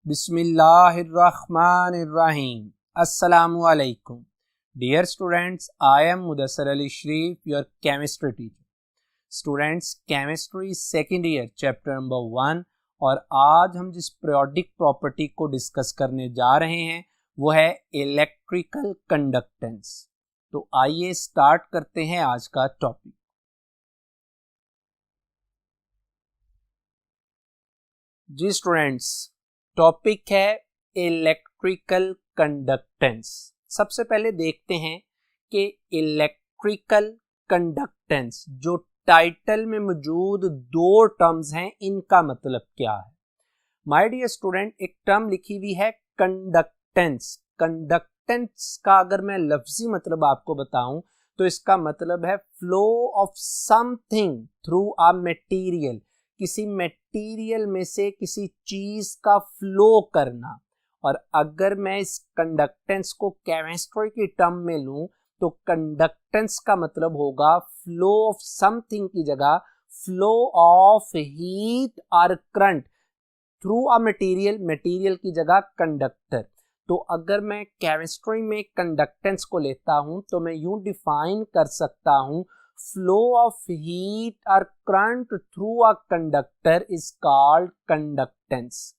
Bismillahirrahmanirrahim. Assalamu alaikum. Dear students, I am Mudassar Ali Sharif, your chemistry teacher. Students, chemistry second year chapter number 1 और आज हम जिस periodic property को discuss करने जा रहे हैं वो है इलेक्ट्रिकल कंडक्टेंस। तो आइए स्टार्ट करते हैं आज का टॉपिक। जी स्टूडेंट्स, टॉपिक है इलेक्ट्रिकल कंडक्टेंस। सबसे पहले देखते हैं कि इलेक्ट्रिकल कंडक्टेंस जो टाइटल में मौजूद दो टर्म्स हैं, इनका मतलब क्या है। माय डियर स्टूडेंट, एक टर्म लिखी हुई है कंडक्टेंस। कंडक्टेंस का अगर मैं लफ्जी मतलब आपको बताऊं तो इसका मतलब है flow of something through a material. किसी मटेरियल में से किसी चीज का फ्लो करना। और अगर मैं इस कंडक्टेंस को केमिस्ट्री की टर्म में लूं तो कंडक्टेंस का मतलब होगा फ्लो ऑफ समथिंग की जगह फ्लो ऑफ हीट और current through a material, material की जगह कंडक्टर। तो अगर मैं केमिस्ट्री में कंडक्टेंस को लेता हूं तो मैं यूं डिफाइन कर सकता हूं, फ्लो ऑफ हीट और current through a conductor is called conductance.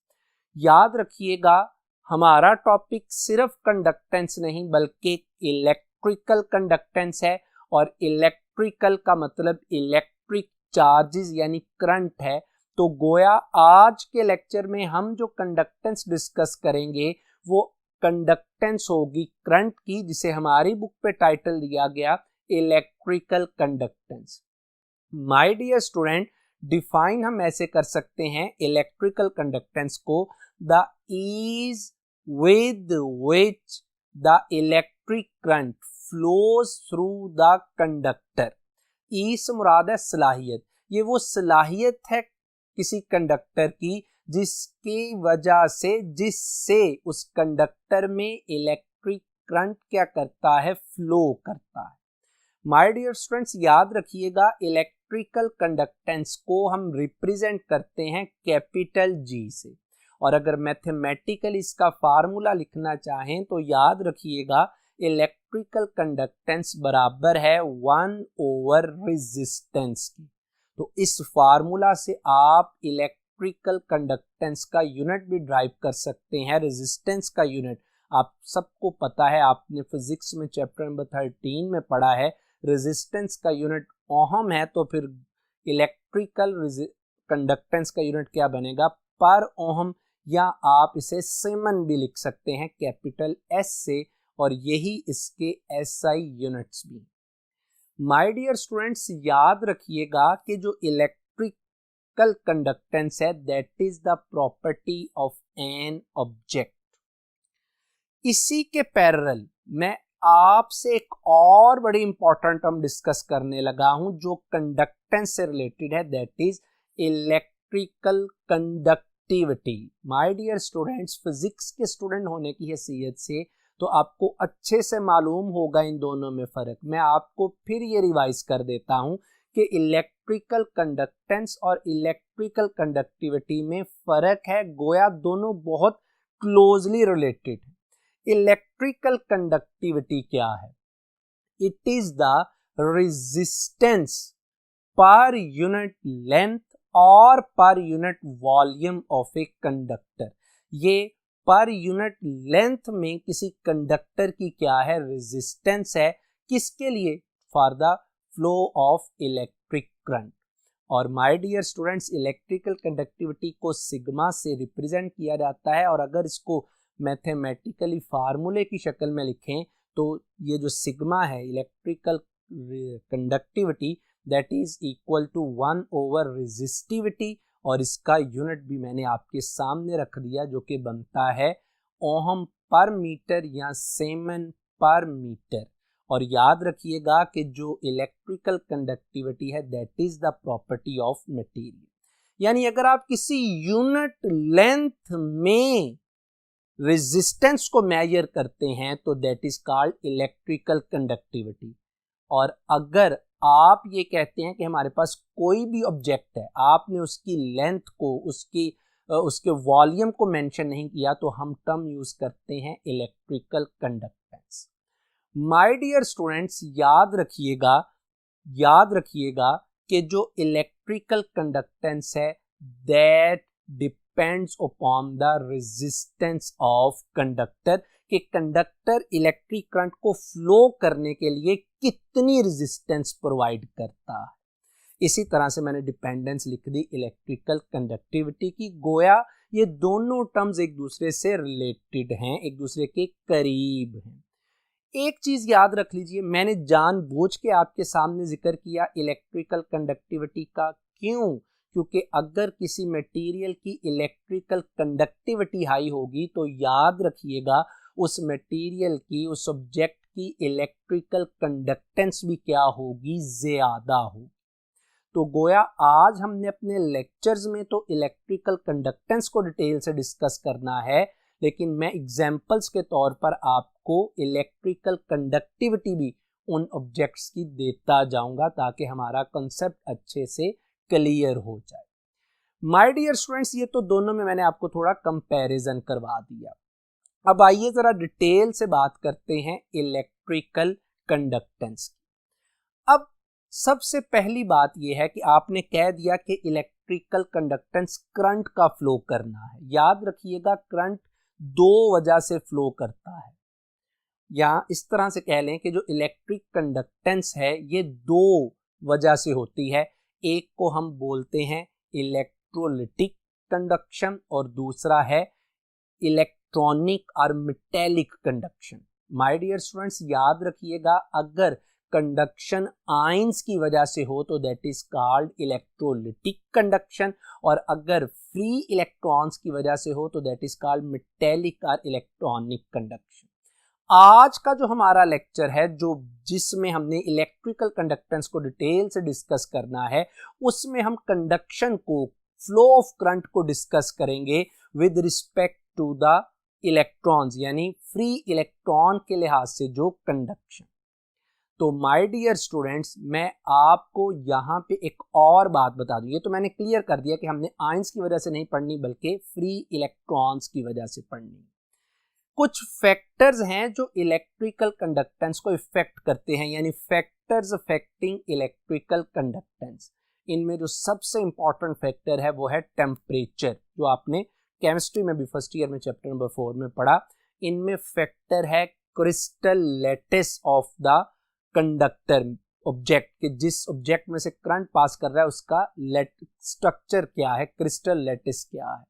याद रखिएगा, हमारा टॉपिक सिर्फ कंडक्टेंस नहीं बल्कि इलेक्ट्रिकल कंडक्टेंस है, और इलेक्ट्रिकल का मतलब इलेक्ट्रिक चार्जेस यानी करंट है। तो गोया आज के लेक्चर में हम जो कंडक्टेंस डिस्कस करेंगे वो कंडक्टेंस होगी करंट की, जिसे हमारी बुक पे टाइटल दिया गया electrical conductance. My dear student, define हम ऐसे कर सकते हैं इलेक्ट्रिकल कंडक्टेंस को, the ease with which the electric current flows through the conductor. ई से मुराद है सलाहियत। ये वो सलाहियत है किसी कंडक्टर की जिसकी वजह से, जिससे उस कंडक्टर में इलेक्ट्रिक करंट क्या करता है, फ्लो करता है। माय डियर स्टूडेंट्स, याद रखिएगा इलेक्ट्रिकल कंडक्टेंस को हम रिप्रेजेंट करते हैं कैपिटल जी से। और अगर मैथमेटिकली इसका फार्मूला लिखना चाहें तो याद रखिएगा इलेक्ट्रिकल कंडक्टेंस बराबर है 1 रेजिस्टेंस की। तो इस फार्मूला से आप इलेक्ट्रिकल कंडक्टेंस का यूनिट भी ड्राइव कर सकते हैं। रेजिस्टेंस का यूनिट आप सबको पता है, आपने फिजिक्स में चैप्टर नंबर 13 में पढ़ा है, रेजिस्टेंस का यूनिट ओहम है। तो फिर इलेक्ट्रिकल कंडक्टेंस का यूनिट क्या बनेगा, पर ओहम, या आप इसे सीमेन भी लिख सकते हैं कैपिटल एस से, और यही इसके एसआई यूनिट्स भी। माय डियर स्टूडेंट्स, याद रखिएगा कि जो इलेक्ट्रिकल कंडक्टेंस है that is the property of an object. इसी के पैरेलल मैं आपसे एक और बड़ी इंपॉर्टेंट टर्म डिस्कस करने लगा हूं जो कंडक्टेंस से रिलेटेड है, that is electrical conductivity. My dear students, physics के स्टूडेंट होने की हैसियत से तो आपको अच्छे से मालूम होगा इन दोनों में फर्क। मैं आपको फिर ये रिवाइज कर देता हूं कि इलेक्ट्रिकल कंडक्टेंस और इलेक्ट्रिकल कंडक्टिविटी में फर्क है, गोया दोनों बहुत क्लोजली रिलेटेड है। इलेक्ट्रिकल कंडक्टिविटी क्या है? It is the resistance per unit length और per unit volume of a conductor. ये पर यूनिट लेंथ में किसी कंडक्टर की क्या है, रेजिस्टेंस है। किसके लिए? For the flow of electric current. और my dear students, electrical conductivity को सिग्मा से रिप्रेजेंट किया जाता है, और अगर इसको मैथमेटिकली फार्मूले की शक्ल में लिखें तो ये जो सिग्मा है electrical conductivity that is equal to 1 resistivity, और इसका यूनिट भी मैंने आपके सामने रख दिया जो कि बनता है ओहम पर मीटर या सीमेन पर मीटर। और याद रखिएगा कि जो इलेक्ट्रिकल कंडक्टिविटी है that is the property of material. यानी अगर आप किसी यूनिट लेंथ में रेजिस्टेंस को मेजर करते हैं तो that is called electrical conductivity. और अगर आप ये कहते हैं कि हमारे पास कोई भी ऑब्जेक्ट है, आपने उसकी लेंथ को, उसकी उसके वॉल्यूम को मेंशन नहीं किया तो हम टर्म यूज करते हैं electrical conductance. My dear students, याद रखिएगा कि जो इलेक्ट्रिकल कंडक्टेंस है that depends upon the resistance of conductor, कि कंडक्टर इलेक्ट्रिक करंट को फ्लो करने के लिए कितनी रेजिस्टेंस प्रोवाइड करता है। इसी तरह से मैंने डिपेंडेंस लिख दी इलेक्ट्रिकल कंडक्टिविटी की। गोया ये दोनों टर्म्स एक दूसरे से रिलेटेड हैं, एक दूसरे के करीब हैं। एक चीज याद रख लीजिए, मैंने जानबूझ के आपके सामने जिक्र किया इलेक्ट्रिकल कंडक्टिविटी का। क्यों? क्योंकि अगर किसी मटेरियल की इलेक्ट्रिकल कंडक्टिविटी हाई होगी तो याद रखिएगा उस मटेरियल की, उस ऑब्जेक्ट की इलेक्ट्रिकल कंडक्टेंस भी क्या होगी, ज्यादा होगी। तो गोया आज हमने अपने लेक्चर्स में तो इलेक्ट्रिकल कंडक्टेंस को डिटेल से डिस्कस करना है, लेकिन मैं एग्जांपल्स के तौर पर आपको इलेक्ट्रिकल कंडक्टिविटी भी उन ऑब्जेक्ट्स की देता जाऊंगा ताकि हमारा कॉन्सेप्ट अच्छे से क्लियर हो जाए। माय डियर स्टूडेंट्स, ये तो दोनों में मैंने आपको थोड़ा कंपैरिजन करवा दिया। अब आइए जरा डिटेल से बात करते हैं इलेक्ट्रिकल कंडक्टेंस की। अब सबसे पहली बात यह है कि आपने कह दिया कि इलेक्ट्रिकल कंडक्टेंस करंट का फ्लो करना है। याद रखिएगा करंट दो वजह से फ्लो करता है, या इस तरह से कह लें कि जो इलेक्ट्रिक कंडक्टेंस है ये दो वजह से होती है। एक को हम बोलते हैं इलेक्ट्रोलिटिक कंडक्शन और दूसरा है इलेक्ट्रॉनिक और metallic conduction. My dear students, याद रखिएगा अगर कंडक्शन आयंस की वजह से हो तो that is called electrolytic conduction, और अगर फ्री इलेक्ट्रॉन्स की वजह से हो तो दैट इज कॉल्ड मेटेलिक और इलेक्ट्रॉनिक कंडक्शन। आज का जो हमारा लेक्चर है, जो जिसमें हमने इलेक्ट्रिकल कंडक्टेंस को डिटेल से डिस्कस करना है, उसमें हम कंडक्शन को, फ्लो ऑफ करंट को डिस्कस करेंगे with respect to the electrons, यानी फ्री इलेक्ट्रॉन के लिहाज से जो कंडक्शन। तो माय डियर स्टूडेंट्स, मैं आपको यहाँ पे एक और बात बता दूं। ये तो मैंने क्लियर कर दिया कि हमने आयंस की वजह से नहीं पढ़नी बल्कि फ्री इलेक्ट्रॉन्स की वजह से पढ़नी। कुछ फैक्टर्स हैं जो इलेक्ट्रिकल कंडक्टेंस को इफेक्ट करते हैं, यानी फैक्टर्स अफेक्टिंग इलेक्ट्रिकल कंडक्टेंस। इनमें जो सबसे इंपॉर्टेंट फैक्टर है वो है टेम्परेचर, जो आपने केमिस्ट्री में भी फर्स्ट ईयर में चैप्टर नंबर 4 में पढ़ा। इनमें फैक्टर है crystal lattice of the conductor object, के जिस ऑब्जेक्ट में से करंट पास कर रहा है उसका स्ट्रक्चर क्या है, क्रिस्टल लैटिस क्या है।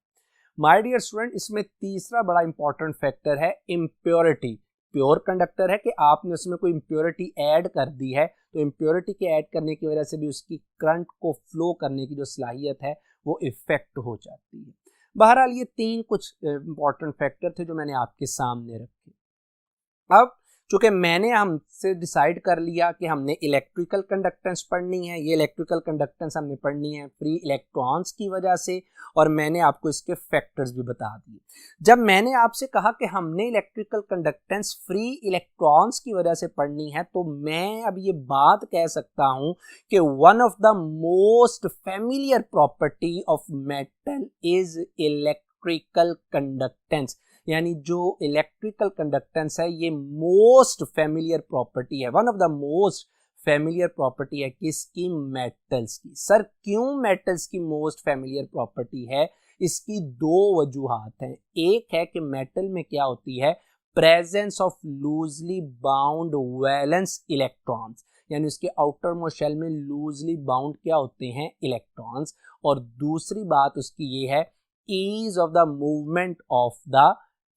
माय डियर स्टूडेंट, इसमें तीसरा बड़ा इंपॉर्टेंट फैक्टर है इम्प्योरिटी। प्योर कंडक्टर है कि आपने उसमें कोई इम्प्योरिटी ऐड कर दी है, तो इम्प्योरिटी के ऐड करने की वजह से भी उसकी करंट को फ्लो करने की जो सलाहियत है वो इफेक्ट हो जाती है। बहरहाल ये तीन कुछ इंपॉर्टेंट फैक्टर थे जो मैंने आपके सामने रखे। अब चूंकि मैंने हमसे डिसाइड कर लिया कि हमने इलेक्ट्रिकल कंडक्टेंस पढ़नी है, ये इलेक्ट्रिकल कंडक्टेंस हमने पढ़नी है फ्री इलेक्ट्रॉन्स की वजह से, और मैंने आपको इसके फैक्टर्स भी बता दिए। जब मैंने आपसे कहा कि हमने इलेक्ट्रिकल कंडक्टेंस फ्री इलेक्ट्रॉन्स की वजह से पढ़नी है, तो मैं अब ये बात कह सकता हूं कि one of the most familiar property of metal is electrical conductance, यानी जो इलेक्ट्रिकल कंडक्टेंस है ये मोस्ट फैमिलियर प्रॉपर्टी है, one of the most familiar property है किसकी, मेटल्स की। सर क्यों मेटल्स की मोस्ट फैमिलियर प्रॉपर्टी है? इसकी दो वजूहात हैं। एक है कि मेटल में क्या होती है, presence of loosely bound valence electrons, यानी उसके आउटर मोस्ट शेल में लूजली बाउंड क्या होते हैं, इलेक्ट्रॉन्स। और दूसरी बात उसकी ये है ease of the movement of the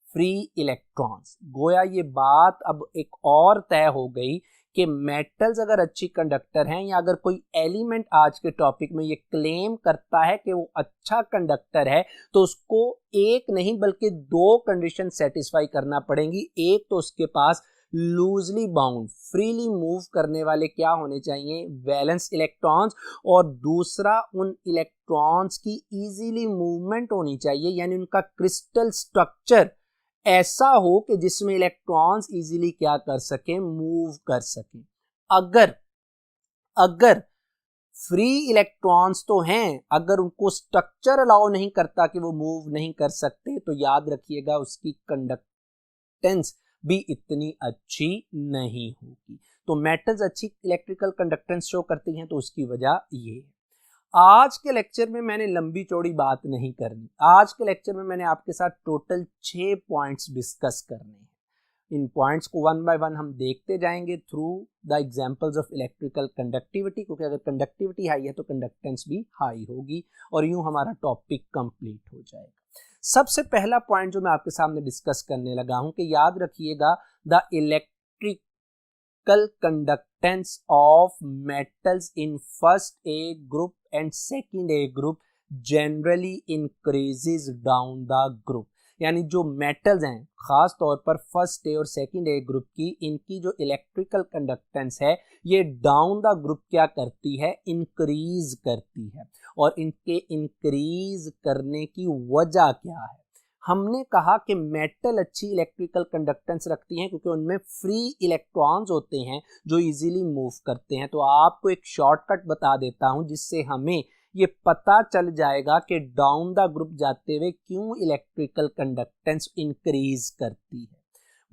free electrons. गोया ये बात अब एक और तय हो गई कि मेटल्स अगर अच्छी कंडक्टर हैं, या अगर कोई एलिमेंट आज के टॉपिक में ये क्लेम करता है कि वो अच्छा कंडक्टर है, तो उसको एक नहीं बल्कि दो कंडीशन सेटिस्फाई करना पड़ेंगी। एक तो उसके पास लूजली बाउंड, फ्रीली मूव करने वाले क्या होने चाहिए, वैलेंस इलेक्ट्रॉन्स, और दूसरा उन इलेक्ट्रॉन्स की इजीली मूवमेंट होनी चाहिए, यानी उनका क्रिस्टल स्ट्रक्चर ऐसा हो कि जिसमें इलेक्ट्रॉन्स इजीली क्या कर सकें, मूव कर सकें। अगर फ्री इलेक्ट्रॉन्स तो हैं, अगर उनको स्ट्रक्चर अलाउ नहीं करता कि वो मूव नहीं कर सकते तो याद रखिएगा उसकी कंडक्टेंस भी इतनी अच्छी नहीं होगी। तो मेटल्स अच्छी इलेक्ट्रिकल कंडक्टेंस शो करती हैं, तो उसकी वजह ये है। आज के लेक्चर में मैंने लंबी चौड़ी बात नहीं करनी, आज के लेक्चर में मैंने आपके साथ टोटल 6 पॉइंट्स डिस्कस करने हैं। इन पॉइंट्स को वन बाय वन हम देखते जाएंगे through the examples of electrical conductivity, क्योंकि अगर कंडक्टिविटी हाई है तो कंडक्टेंस भी हाई होगी और यूं हमारा टॉपिक कंप्लीट हो जाएगा। सबसे पहला पॉइंट जो मैं आपके सामने डिस्कस करने लगा हूं कि याद रखिएगा the electrical conductance of metals in first A group and second A group generally increases down the group. यानी जो मेटल्स हैं खास तौर पर फर्स्ट ए और सेकंड ए ग्रुप की, इनकी जो इलेक्ट्रिकल कंडक्टेंस है ये डाउन द ग्रुप क्या करती है, इंक्रीज करती है। और इनके इंक्रीज करने की वजह क्या है? हमने कहा कि मेटल अच्छी इलेक्ट्रिकल कंडक्टेंस रखती हैं क्योंकि उनमें फ्री इलेक्ट्रॉन्स होते हैं जो इजीली मूव करते हैं। तो आपको एक शॉर्टकट बता देता हूं जिससे हमें ये पता चल जाएगा कि डाउन द ग्रुप जाते हुए क्यों इलेक्ट्रिकल कंडक्टेंस इंक्रीज करती है।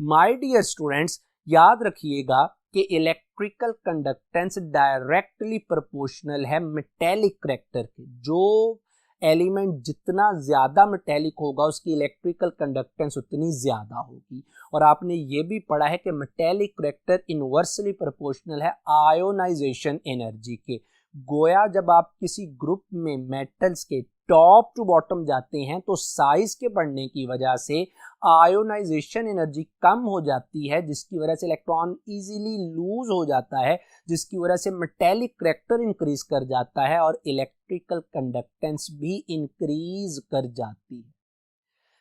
माय डियर स्टूडेंट्स, याद रखिएगा कि इलेक्ट्रिकल कंडक्टेंस डायरेक्टली प्रोपोर्शनल है मेटेलिक करैक्टर के। जो एलिमेंट जितना ज्यादा मेटेलिक होगा उसकी इलेक्ट्रिकल कंडक्टेंस उतनी ज्यादा होगी। और आपने ये भी पढ़ा है कि मेटेलिक करैक्टर इनवर्सली प्रोपोर्शनल है आयोनाइजेशन एनर्जी के। गोया जब आप किसी ग्रुप में मेटल्स के टॉप टू बॉटम जाते हैं तो साइज के बढ़ने की वजह से आयोनाइजेशन एनर्जी कम हो जाती है, जिसकी वजह से इलेक्ट्रॉन इजीली लूज हो जाता है, जिसकी वजह से मेटेलिक करैक्टर इंक्रीज कर जाता है और इलेक्ट्रिकल कंडक्टेंस भी इंक्रीज कर जाती है।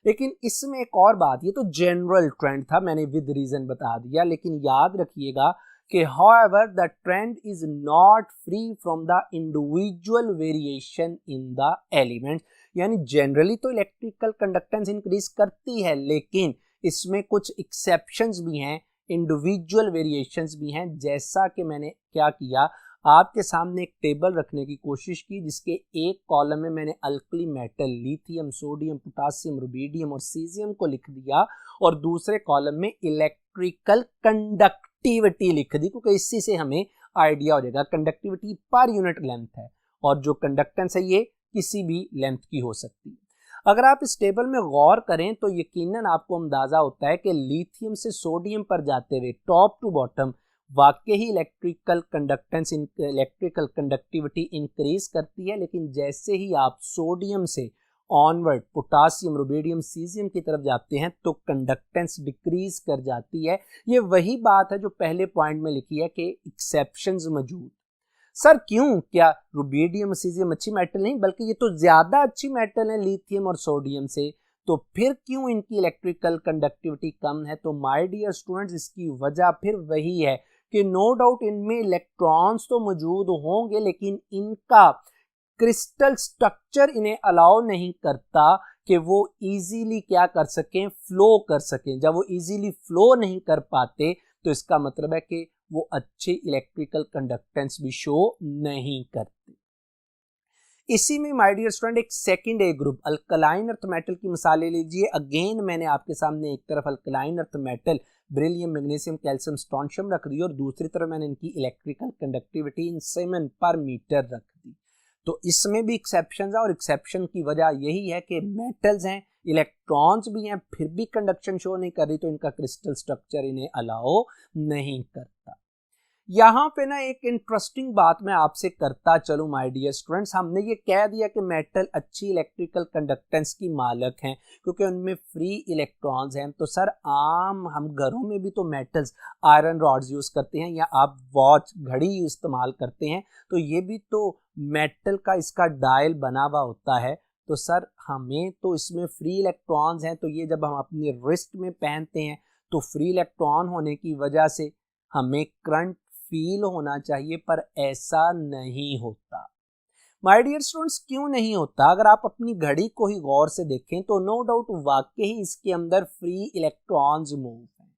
लेकिन इसमें एक और बात, ये तो जनरल ट्रेंड था, मैंने विद रीजन बता दिया, लेकिन याद रखिएगा कि however the trend is not free from the individual variation in the elements। यानी जनरली तो इलेक्ट्रिकल कंडक्टेंस इंक्रीज करती है, लेकिन इसमें कुछ एक्सेप्शंस भी हैं, इंडिविजुअल वेरिएशंस भी हैं। जैसा कि मैंने क्या किया, आपके सामने एक टेबल रखने की कोशिश की जिसके एक कॉलम में मैंने alkali metal lithium, sodium, potassium, rubidium और सीजियम को लिख दिया और दूसरे कॉलम में इलेक्ट्रिकल कंडक्टिविटी लिख दी, क्योंकि इसी से हमें आइडिया हो जाएगा कंडक्टिविटी पर यूनिट लेंथ है और जो कंडक्टेंस है ये किसी भी लेंथ की हो सकती है। अगर आप इस टेबल में गौर करें तो यकीनन आपको अंदाजा होता है कि लिथियम से सोडियम पर जाते हुए टॉप टू बॉटम वाकई ही electrical conductance, electrical conductivity increase करती है, लेकिन जैसे ही आप सोडियम से ऑनवर्ड पोटासियम, रुबिडियम, सीजियम की तरफ जाते हैं तो कंडक्टेंस डिक्रीज कर जाती है। ये वही बात है जो पहले पॉइंट में लिखी है कि एक्सेप्शंस मौजूद। सर क्यों? क्या रुबिडियम, सीजियम अच्छी मेटल नहीं, बल्कि ये तो ज्यादा अच्छी मेटल है लिथियम और सोडियम से, तो फिर क्यों इनकी इलेक्ट्रिकल कंडक्टिविटी कम है? तो माय डियर स्टूडेंट्स, इसकी वजह फिर वही है कि नो डाउट इनमें इलेक्ट्रॉन्स तो मौजूद होंगे, लेकिन इनका क्रिस्टल स्ट्रक्चर इन्हें अलाउ नहीं करता कि वो इजीली क्या कर सकें, फ्लो कर सकें। जब वो इजीली फ्लो नहीं कर पाते तो इसका मतलब है कि वो अच्छे इलेक्ट्रिकल कंडक्टेंस भी शो नहीं करते। इसी में माय डियर स्टूडेंट एक सेकंड ए ग्रुप अल्कलाइन अर्थ मेटल की मिसाल ले लीजिए। अगेन मैंने आपके सामने एक तरफ alkaline earth metal beryllium, magnesium, calcium, strontium रख दी और दूसरी तरफ मैंने इनकी इलेक्ट्रिकल कंडक्टिविटी इन सीमेन पर मीटर रख दी। तो इसमें भी एक्सेप्शन है और एक्सेप्शन की वजह यही है कि मेटल्स हैं, इलेक्ट्रॉन्स भी हैं, फिर भी कंडक्शन शो नहीं कर रही, तो इनका क्रिस्टल स्ट्रक्चर इन्हें अलाउ नहीं करता। यहाँ पे ना एक इंटरेस्टिंग बात मैं आपसे करता चलूं माय डियर स्टूडेंट्स। हमने ये कह दिया कि मेटल अच्छी इलेक्ट्रिकल कंडक्टेंस की मालक हैं क्योंकि उनमें फ्री इलेक्ट्रॉन्स हैं। तो सर आम हम घरों में भी तो मेटल्स, आयरन रॉड्स यूज करते हैं या आप वॉच, घड़ी इस्तेमाल करते हैं, तो ये भी तो मेटल का इसका डायल बना हुआ होता है। तो सर हमें तो इसमें फ्री इलेक्ट्रॉन्स हैं, तो ये जब हम अपने रिस्ट में पहनते हैं तो फ्री इलेक्ट्रॉन होने की वजह से हमें करंट फील होना चाहिए, पर ऐसा नहीं होता। माय डियर स्टूडेंट्स, क्यों नहीं होता? अगर आप अपनी घड़ी को ही गौर से देखें तो नो डाउट वाकई ही इसके अंदर फ्री इलेक्ट्रॉन्स मूव हैं,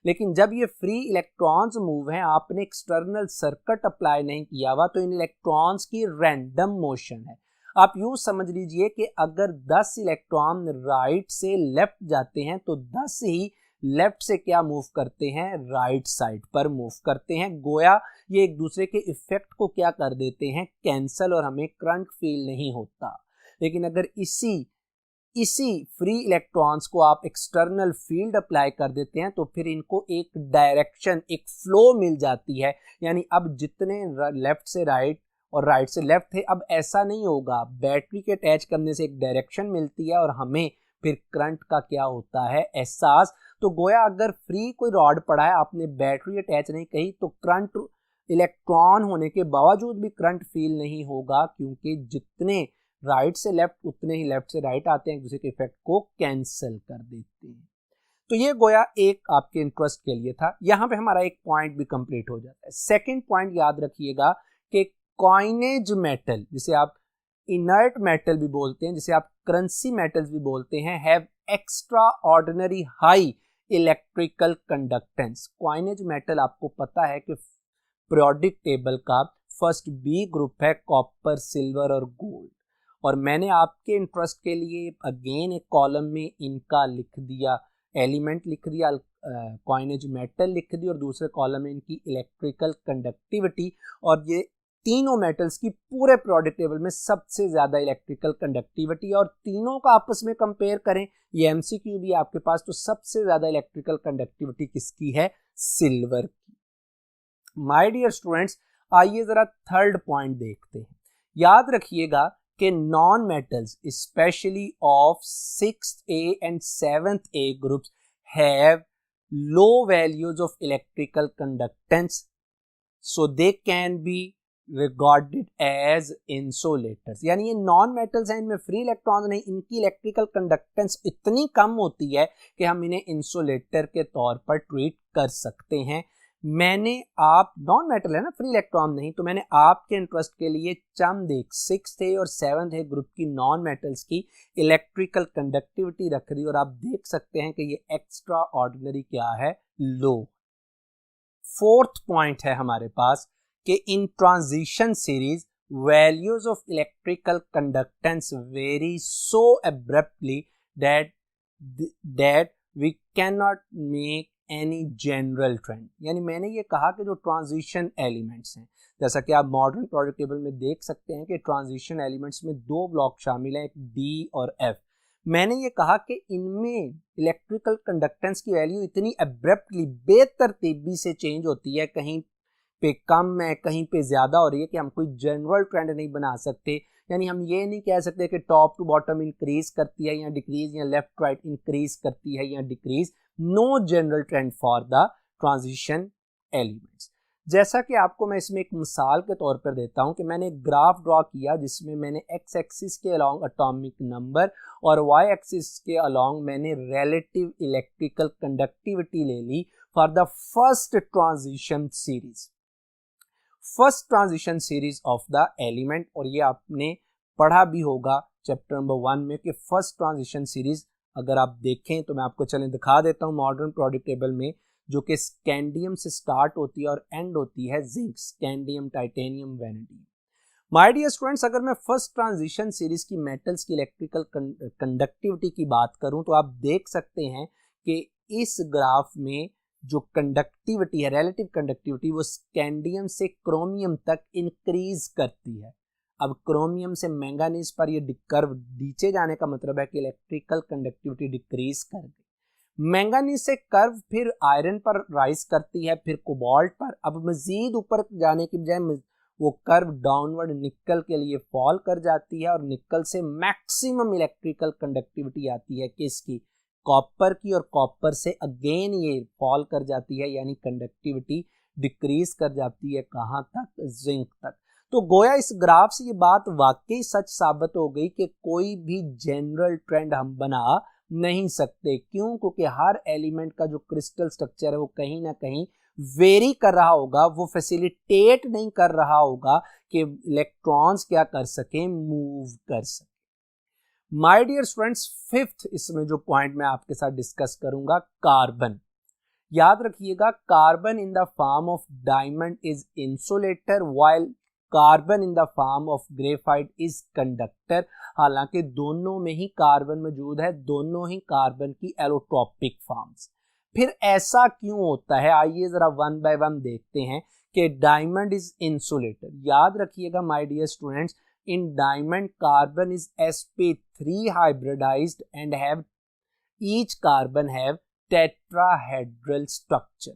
लेकिन जब ये फ्री इलेक्ट्रॉन्स मूव हैं, आपने एक्सटर्नल सर्किट अप्लाई नहीं किया हुआ, तो इन इलेक्ट्रॉन्स की रैंडम मोशन है। आप यूं समझ लीजिए कि अगर 10 इलेक्ट्रॉन राइट से लेफ्ट जाते हैं तो 10 ही लेफ्ट से क्या मूव करते हैं, राइट साइड पर मूव करते हैं। गोया ये एक दूसरे के इफेक्ट को क्या कर देते हैं, कैंसल, और हमें करंट फील नहीं होता। लेकिन अगर इसी फ्री इलेक्ट्रॉन्स को आप एक्सटर्नल फील्ड अप्लाई कर देते हैं तो फिर इनको एक डायरेक्शन, एक फ्लो मिल जाती है। यानी अब जितने लेफ्ट से राइट और राइट से लेफ्ट थे, अब ऐसा नहीं होगा। बैटरी के अटैच करने से एक डायरेक्शन मिलती है और हमें फिर करंट का क्या होता है, एहसास। तो गोया अगर फ्री कोई रॉड पड़ा है, आपने बैटरी अटैच नहीं कही, तो करंट, इलेक्ट्रॉन होने के बावजूद भी करंट फील नहीं होगा, क्योंकि जितने राइट से लेफ्ट उतने ही लेफ्ट से राइट आते हैं, एक दूसरे के इफेक्ट को कैंसिल कर देते हैं। तो ये गोया एक आपके इंटरेस्ट के लिए था। यहां पे हमारा एक पॉइंट भी कंप्लीट हो जाता है। सेकंड पॉइंट याद रखिएगा कि कॉइनेज मेटल, जिसे आप इनर्ट मेटल भी बोलते हैं, जिसे आप करेंसी मेटल्स भी बोलते हैं, have extra ordinary high electrical conductance. Coinage metal आपको पता है कि पीरियोडिक टेबल का फर्स्ट बी ग्रुप है कॉपर, सिल्वर और गोल्ड। और मैंने आपके इंटरेस्ट के लिए अगेन एक कॉलम में इनका लिख दिया, एलिमेंट लिख दिया, कॉइनेज मेटल लिख दी, और दूसरे कॉलम में इनकी इलेक्ट्रिकल कंडक्टिविटी। और ये तीनों मेटल्स की पूरे पीरियोडिक टेबल में सबसे ज्यादा इलेक्ट्रिकल कंडक्टिविटी, और तीनों का आपस में कंपेयर करें, ये एमसीक्यू भी आपके पास, तो सबसे ज्यादा इलेक्ट्रिकल कंडक्टिविटी किसकी है, सिल्वर की। माय डियर स्टूडेंट्स, आइए जरा थर्ड पॉइंट देखते हैं। याद रखिएगा कि non metals specially of 6th A and 7th A groups have low values of electrical conductance, so they can be regarded as insulators। यानी ये नॉन मेटल्स हैं, इनमें फ्री इलेक्ट्रॉन नहीं, इनकी इलेक्ट्रिकल कंडक्टेंस इतनी कम होती है कि हम इन्हें इंसुलेटर के तौर पर ट्रीट कर सकते हैं। मैंने आप, नॉन मेटल है ना, फ्री इलेक्ट्रॉन नहीं, तो मैंने आपके इंटरेस्ट के लिए चंद एक 6th A और 7th A ग्रुप की नॉन मेटल्स की इलेक्ट्रिकल कंडक्टिविटी रख दी, और आप देख सकते हैं कि ये एक्स्ट्रा ऑर्डिनरी क्या है, लो। फोर्थ पॉइंट है हमारे पास कि in transition series values of electrical conductance vary so abruptly that we can not make any general trend. यानी मैंने ये कहा कि जो ट्रांजिशन एलिमेंट्स हैं, जैसा कि आप मॉडर्न पीरियोडिक टेबल में देख सकते हैं कि ट्रांजिशन एलिमेंट्स में दो ब्लॉक शामिल हैं, एक डी और एफ। मैंने ये कहा कि इनमें इलेक्ट्रिकल कंडक्टेंस की वैल्यू इतनी एब्रप्टली, बेतरतीबी से चेंज होती है, कहीं पे कम है, कहीं पे ज्यादा हो रही है, कि हम कोई जनरल ट्रेंड नहीं बना सकते। यानी हम ये नहीं कह सकते कि टॉप टू बॉटम इंक्रीज करती है या डिक्रीज, या लेफ्ट राइट इंक्रीज करती है या decrease. No general trend for the transition elements. जैसा कि आपको मैं इसमें एक मिसाल के तौर पर देता हूं कि मैंने एक ग्राफ ड्रॉ किया जिसमें मैंने एक्स एक्सिस के अलोंग एटॉमिक नंबर और वाई एक्सिस के अलोंग मैंने रिलेटिव इलेक्ट्रिकल कंडक्टिविटी ले ली for the first transition series, first transition series of the element. और ये आपने पढ़ा भी होगा चैप्टर नंबर 1 में कि फर्स्ट ट्रांजिशन सीरीज अगर आप देखें तो मैं आपको चलें दिखा देता हूं मॉडर्न पीरियोडिक टेबल में, जो कि स्कैंडियम से स्टार्ट होती है और एंड होती है zinc, scandium, titanium, vanadium. My dear students, अगर मैं फर्स्ट ट्रांजिशन सीरीज की मेटल्स की इलेक्ट्रिकल कंडक्टिविटी की बात करूं तो आप देख सकते हैं कि इस ग्राफ में जो कंडक्टिविटी है, रिलेटिव कंडक्टिविटी, वो स्कैंडियम से क्रोमियम तक इंक्रीज करती है। अब क्रोमियम से मैंगानीज पर ये कर्व नीचे जाने का मतलब है कि इलेक्ट्रिकल कंडक्टिविटी डिक्रीज कर गई। मैंगानीज से कर्व फिर आयरन पर राइज करती है, फिर कोबाल्ट पर। अब मजीद ऊपर जाने की बजाय वो कर्व डाउनवर्ड निकल के लिए फॉल कर जाती है, और निकल से मैक्सिमम इलेक्ट्रिकल कंडक्टिविटी आती है किसकी, कॉपर की, और कॉपर से अगेन ये फॉल कर जाती है, यानी कंडक्टिविटी डिक्रीज कर जाती है कहाँ तक, जिंक तक। तो गोया इस ग्राफ से ये बात वाकई सच साबित हो गई कि कोई भी जनरल ट्रेंड हम बना नहीं सकते। क्यों? क्योंकि हर एलिमेंट का जो क्रिस्टल स्ट्रक्चर है वो कहीं ना कहीं वेरी कर रहा होगा, वो फैसिलिटेट नहीं कर रहा होगा कि इलेक्ट्रॉन्स क्या कर सकें, मूव कर सकें। माय डियर स्टूडेंट्स, फिफ्थ इसमें जो पॉइंट मैं आपके साथ डिस्कस करूंगा, कार्बन। याद रखिएगा, carbon in the form of diamond is insulator while carbon in the form of graphite is conductor. हालांकि दोनों में ही कार्बन मौजूद है, दोनों ही कार्बन की एलोट्रोपिक फॉर्म्स। फिर ऐसा क्यों होता है, आइए जरा वन बाय वन देखते हैं कि डायमंड इज इंसुलेटर। याद रखिएगा my dear students, in diamond carbon is sp3 hybridized and have each carbon have tetrahedral structure।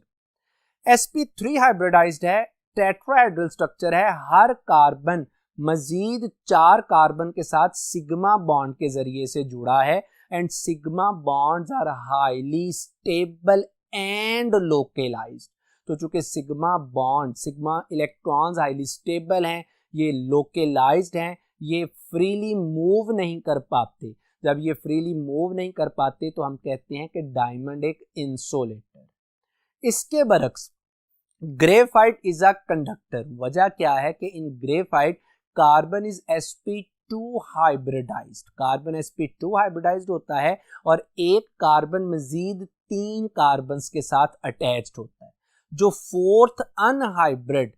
sp3 hybridized है, टेट्राहेड्रल स्ट्रक्चर है, हर कार्बन मजीद 4 कार्बन के साथ सिग्मा बॉन्ड के जरिए से जुड़ा है and sigma bonds are highly stable and localized. तो चूंकि sigma bond, sigma electrons highly stable हैं, ये लोकलाइज्ड हैं, ये फ्रीली मूव नहीं कर पाते। जब ये फ्रीली मूव नहीं कर पाते तो हम कहते हैं कि डायमंड एक इंसुलेटर। इसके बरक्स ग्रेफाइट इज अ कंडक्टर। वजह क्या है कि in graphite carbon is sp2 hybridised, carbon sp2 hybridised होता है और एक कार्बन मजीद 3 कार्बन के साथ अटैच्ड होता है। जो fourth unhybrid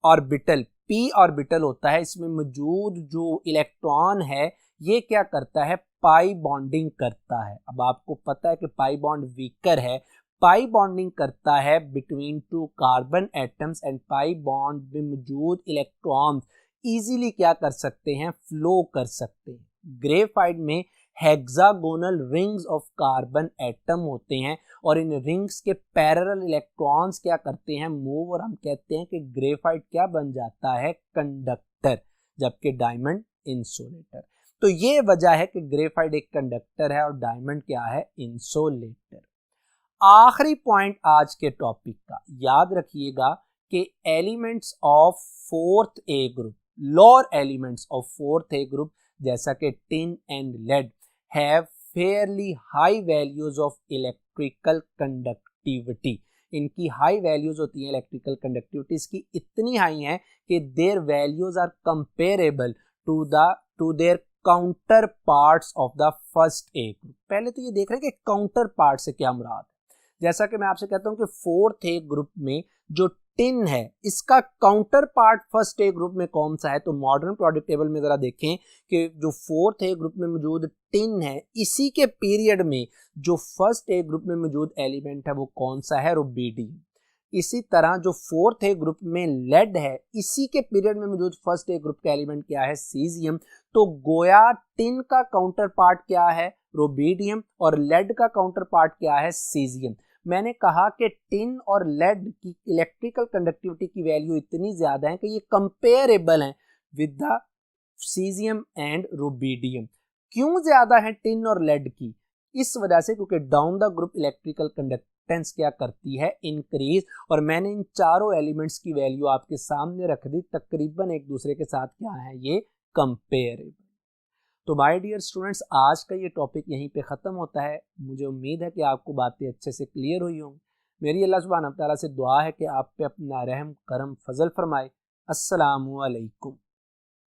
orbital p orbital होता है, इसमें मौजूद जो इलेक्ट्रॉन है ये क्या करता है, पाई बॉन्डिंग करता है। अब आपको पता है कि पाई बॉन्ड वीकर है, पाई बॉन्डिंग करता है between 2 carbon atoms and pi bond में मौजूद इलेक्ट्रॉन्स इजीली क्या कर सकते हैं, फ्लो कर सकते हैं। ग्रेफाइट में hexagonal rings of carbon atom होते हैं और इन रिंग्स के पैरेलल इलेक्ट्रॉन्स क्या करते हैं, मूव, और हम कहते हैं कि ग्रेफाइट क्या बन जाता है, कंडक्टर, जबकि डायमंड इंसुलेटर। तो ये वजह है कि ग्रेफाइट एक कंडक्टर है और डायमंड क्या है, इंसुलेटर। आखिरी पॉइंट आज के टॉपिक का, याद रखिएगा कि elements of fourth A group, lower elements of fourth A group जैसा कि tin and lead have fairly high values of electrical conductivity. इनकी हाई वैल्यूज होती हैं इलेक्ट्रिकल कंडक्टिविटी, इसकी इतनी हाई है कि their values are comparable to their counterparts of the first A group. पहले तो ये देख रहे हैं कि काउंटर पार्ट से क्या मुराद है। जैसा कि मैं आपसे कहता हूं कि फोर्थ ए ग्रुप में जो टिन है इसका counter part first A group में कौन सा है, तो मॉडर्न पीरियोडिक टेबल में जरा देखें कि जो फोर्थ ए ग्रुप में मौजूद टिन है इसी के पीरियड में जो फर्स्ट ए ग्रुप में मौजूद एलिमेंट है वो कौन सा है, रुबिडियम। इसी तरह जो फोर्थ ए ग्रुप में लेड है इसी के पीरियड में मौजूद फर्स्ट ए ग्रुप का एलिमेंट क्या है, सीजियम। तो गोया टिन का काउंटर पार्ट क्या है, रुबिडियम, और लेड का काउंटर पार्ट क्या है, सीजियम। मैंने कहा कि टिन और लेड की इलेक्ट्रिकल कंडक्टिविटी की वैल्यू इतनी ज्यादा है कि ये कंपेरेबल हैं with the caesium and rubidium. क्यों ज्यादा है टिन और लेड की, इस वजह से क्योंकि down the group electrical conductance क्या करती है, इंक्रीज। और मैंने इन चारों एलिमेंट्स की वैल्यू आपके सामने रख दी, तकरीबन एक दूसरे के साथ क्या है, ये कंपेरेबल। तो माय डियर स्टूडेंट्स, आज का ये टॉपिक यहीं पे ख़त्म होता है। मुझे उम्मीद है कि आपको बातें अच्छे से क्लियर हुई होंगी। मेरी अल्लाह सुब्हानहू व तआला से दुआ है कि आप पे अपना रहम करम फजल फरमाए। अस्सलामु अलैकुम।